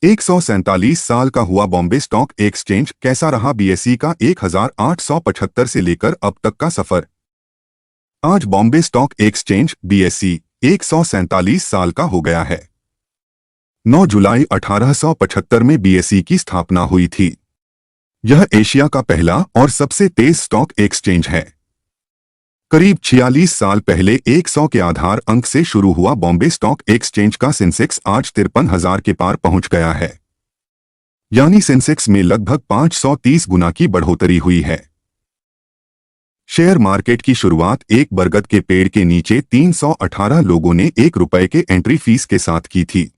147 साल का हुआ बॉम्बे स्टॉक एक्सचेंज, कैसा रहा बीएसई का 1875 से लेकर अब तक का सफर। आज बॉम्बे स्टॉक एक्सचेंज बीएसई 147 साल का हो गया है। 9 जुलाई 1875 में बीएसई की स्थापना हुई थी। यह एशिया का पहला और सबसे तेज स्टॉक एक्सचेंज है। करीब 46 साल पहले 100 के आधार अंक से शुरू हुआ बॉम्बे स्टॉक एक्सचेंज का सेंसेक्स आज 53,000 के पार पहुंच गया है। यानी सेंसेक्स में लगभग 530 गुना की बढ़ोतरी हुई है। शेयर मार्केट की शुरुआत एक बरगद के पेड़ के नीचे 318 लोगों ने ₹1 के एंट्री फीस के साथ की थी।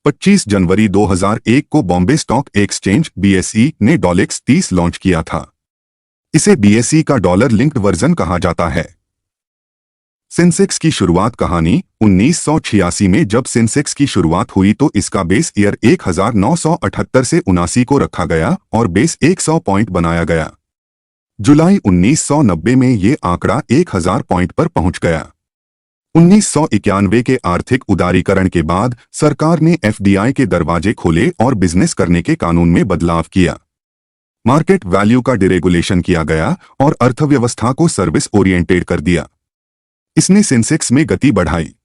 25 जनवरी 2001 को बॉम्बे स्टॉक एक्सचेंज बीएसई ने डॉलेक्स 30 लॉन्च किया था। इसे बीएसई का डॉलर लिंक्ड वर्जन कहा जाता है। सेंसेक्स की शुरुआत कहानी 1986 में जब सेंसेक्स की शुरुआत हुई तो इसका बेस ईयर 1978 से 79 को रखा गया और बेस 100 पॉइंट बनाया गया। जुलाई 1990 में ये आंकड़ा 1000 पॉइंट पर पहुंच गया। 1991 के आर्थिक उदारीकरण के बाद सरकार ने एफडीआई के दरवाजे खोले और बिजनेस करने के कानून में बदलाव किया। मार्केट वैल्यू का डिरेगुलेशन किया गया और अर्थव्यवस्था को सर्विस ओरिएंटेड कर दिया। इसने सेंसेक्स में गति बढ़ाई।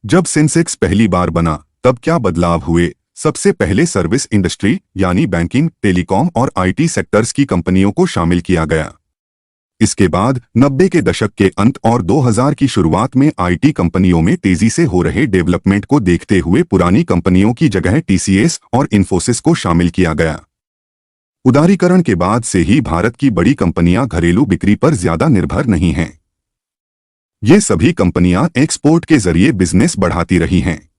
जब सेंसेक्स पहली बार बना तब क्या बदलाव हुए? सबसे पहले सर्विस इंडस्ट्री यानी बैंकिंग, टेलीकॉम और आईटी सेक्टर्स की कंपनियों को शामिल किया गया। इसके बाद 90 के दशक के अंत और 2000 की शुरुआत में आईटी कंपनियों में तेजी से हो रहे डेवलपमेंट को देखते हुए पुरानी कंपनियों की जगह टीसीएस और इन्फोसिस को शामिल किया गया। उदारीकरण के बाद से ही भारत की बड़ी कंपनियां घरेलू बिक्री पर ज्यादा निर्भर नहीं हैं। ये सभी कंपनियां एक्सपोर्ट के जरिए बिजनेस बढ़ाती रही हैं।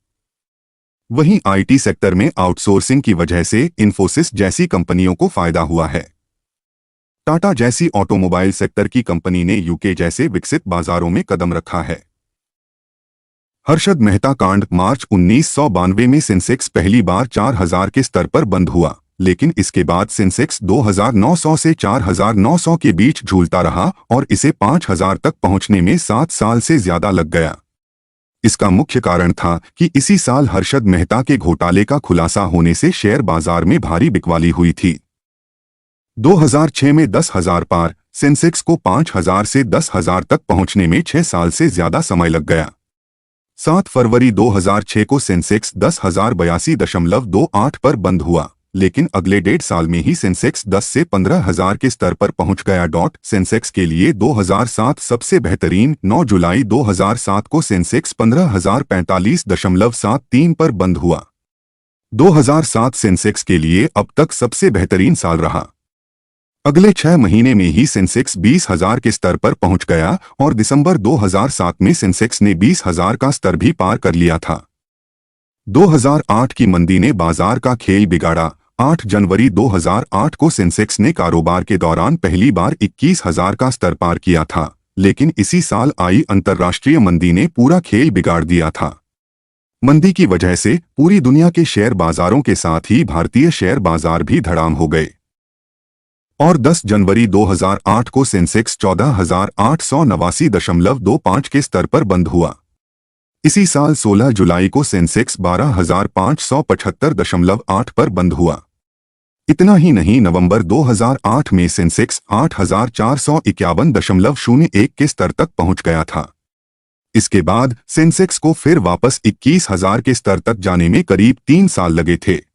वहीं आईटी सेक्टर में आउटसोर्सिंग की वजह से इन्फोसिस जैसी कंपनियों को फायदा हुआ है। टाटा जैसी ऑटोमोबाइल सेक्टर की कंपनी ने यूके जैसे विकसित बाजारों में कदम रखा है। हर्षद मेहता कांड मार्च 1992 में सेंसेक्स पहली बार 4000 के स्तर पर बंद हुआ, लेकिन इसके बाद सेंसेक्स 2900 से 4900 के बीच झूलता रहा और इसे 5000 तक पहुंचने में 7 साल से ज्यादा लग गया। इसका मुख्य कारण था कि इसी साल हर्षद मेहता के घोटाले का खुलासा होने से शेयर बाजार में भारी बिकवाली हुई थी। 2006 में 10,000 पार, सेंसेक्स को 5000 से 10,000 तक पहुंचने में 6 साल से ज्यादा समय लग गया। 7 फरवरी 2006 को सेंसेक्स 10,082.28 पर बंद हुआ, लेकिन अगले 1.5 साल में ही सेंसेक्स 10 से 15,000 के स्तर पर पहुंच गया। सेंसेक्स के लिए 2007 सबसे बेहतरीन 9 जुलाई 2007 को सेंसेक्स 15,045.73 पर बंद हुआ। 2007 सेंसेक्स के लिए अब तक सबसे बेहतरीन साल रहा। अगले 6 महीने में ही सेंसेक्स 20,000 के स्तर पर पहुंच गया और दिसंबर 2007 में सेंसेक्स ने 20,000 का स्तर भी पार कर लिया था। 2008 की मंदी ने बाजार का खेल बिगाड़ा। 8 जनवरी 2008 को सेंसेक्स ने कारोबार के दौरान पहली बार 21,000 का स्तर पार किया था, लेकिन इसी साल आई अंतर्राष्ट्रीय मंदी ने पूरा खेल बिगाड़ दिया था। मंदी की वजह से पूरी दुनिया के शेयर बाजारों के साथ ही भारतीय शेयर बाजार भी धड़ाम हो गए और 10 जनवरी 2008 को सेंसेक्स 14,889.25 के स्तर पर बंद हुआ। इसी साल 16 जुलाई को सेंसेक्स 12,575.8 पर बंद हुआ। इतना ही नहीं, नवंबर 2008 में सेंसेक्स 8,451.01 के स्तर तक पहुंच गया था। इसके बाद सेंसेक्स को फिर वापस 21,000 के स्तर तक जाने में करीब 3 साल लगे थे।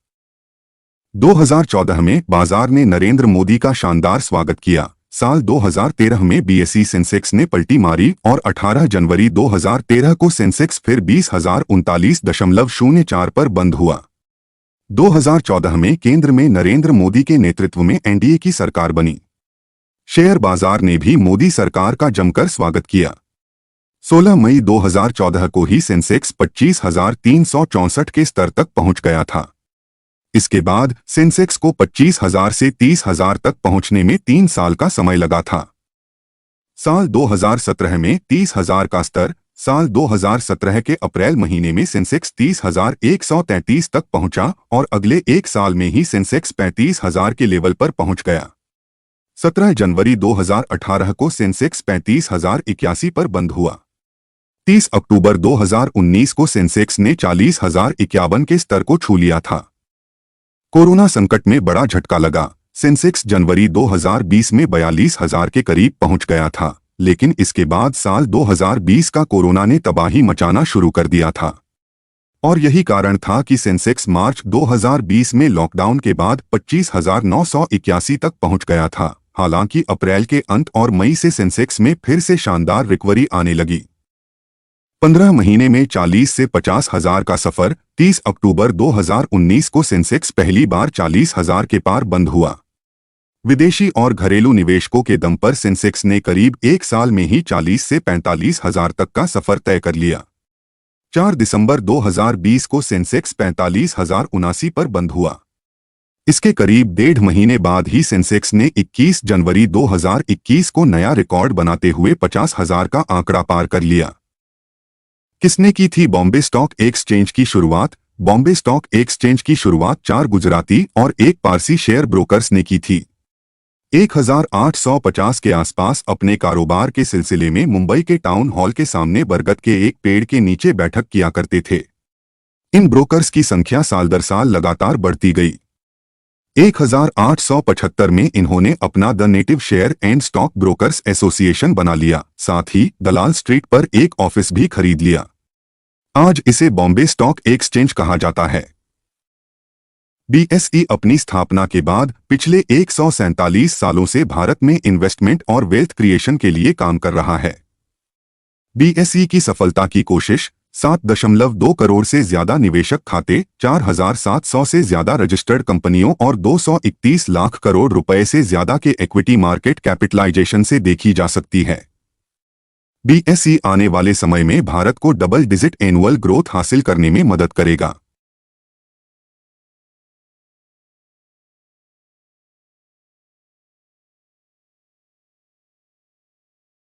2014 में बाजार ने नरेंद्र मोदी का शानदार स्वागत किया। साल 2013 में बीएसई सेंसेक्स ने पलटी मारी और 18 जनवरी 2013 को सेंसेक्स फिर 20,039.04 पर बंद हुआ। 2014 में केंद्र में नरेंद्र मोदी के नेतृत्व में एनडीए की सरकार बनी। शेयर बाजार ने भी मोदी सरकार का जमकर स्वागत किया। 16 मई 2014 को ही सेंसेक्स 25,364 के स्तर तक पहुंच गया था। इसके बाद सेंसेक्स को 25,000 से 30,000 तक पहुंचने में 3 साल का समय लगा था। साल 2017 में 30,000 का स्तर, साल 2017 के अप्रैल महीने में सेंसेक्स 30,133 तक पहुंचा और अगले 1 साल में ही सेंसेक्स 35,000 के लेवल पर पहुंच गया। 17 जनवरी 2018 को सेंसेक्स 35,081 पर बंद हुआ। 30 अक्टूबर 2019 को सेंसेक्स ने 40,051 के स्तर को छू लिया था। कोरोना संकट में बड़ा झटका लगा। सेंसेक्स जनवरी 2020 में 42,000 के करीब पहुंच गया था, लेकिन इसके बाद साल 2020 का कोरोना ने तबाही मचाना शुरू कर दिया था। और यही कारण था कि सेंसेक्स मार्च 2020 में लॉकडाउन के बाद 25,981 तक पहुंच गया था। हालांकि अप्रैल के अंत और मई से सेंसेक्स में फिर से शानदार रिकवरी आने लगी। 15 महीने में 40 से 50,000 का सफर। 30 अक्टूबर 2019 को सेंसेक्स पहली बार 40,000 के पार बंद हुआ। विदेशी और घरेलू निवेशकों के दम पर सेंसेक्स ने करीब एक साल में ही 40 से 45,000 तक का सफर तय कर लिया। 4 दिसंबर 2020 को सेंसेक्स 45,079 पर बंद हुआ। इसके करीब 1.5 महीने बाद ही सेंसेक्स ने 21 जनवरी 2021 को नया रिकॉर्ड बनाते हुए 50,000 का आंकड़ा पार कर लिया। किसने की थी बॉम्बे स्टॉक एक्सचेंज की शुरुआत? बॉम्बे स्टॉक एक्सचेंज की शुरुआत 4 गुजराती और 1 पारसी शेयर ब्रोकर्स ने की थी। 1850 के आसपास अपने कारोबार के सिलसिले में मुंबई के टाउन हॉल के सामने बरगद के एक पेड़ के नीचे बैठक किया करते थे। इन ब्रोकर्स की संख्या साल दर साल लगातार बढ़ती गई। 1875 में इन्होंने अपना the native share and stock brokers association बना लिया। साथ ही दलाल स्ट्रीट पर एक ऑफिस भी खरीद लिया। आज इसे बॉम्बे स्टॉक एक्सचेंज कहा जाता है। बीएसई अपनी स्थापना के बाद पिछले 147 सालों से भारत में इन्वेस्टमेंट और वेल्थ क्रिएशन के लिए काम कर रहा है। बीएसई की सफलता की कोशिश 7.2 करोड़ से ज्यादा निवेशक खाते, 4,700 से ज्यादा रजिस्टर्ड कंपनियों और 231 लाख करोड़ रुपए से ज्यादा के इक्विटी मार्केट कैपिटलाइजेशन से देखी जा सकती है। बीएसई आने वाले समय में भारत को डबल डिजिट एनुअल ग्रोथ हासिल करने में मदद करेगा।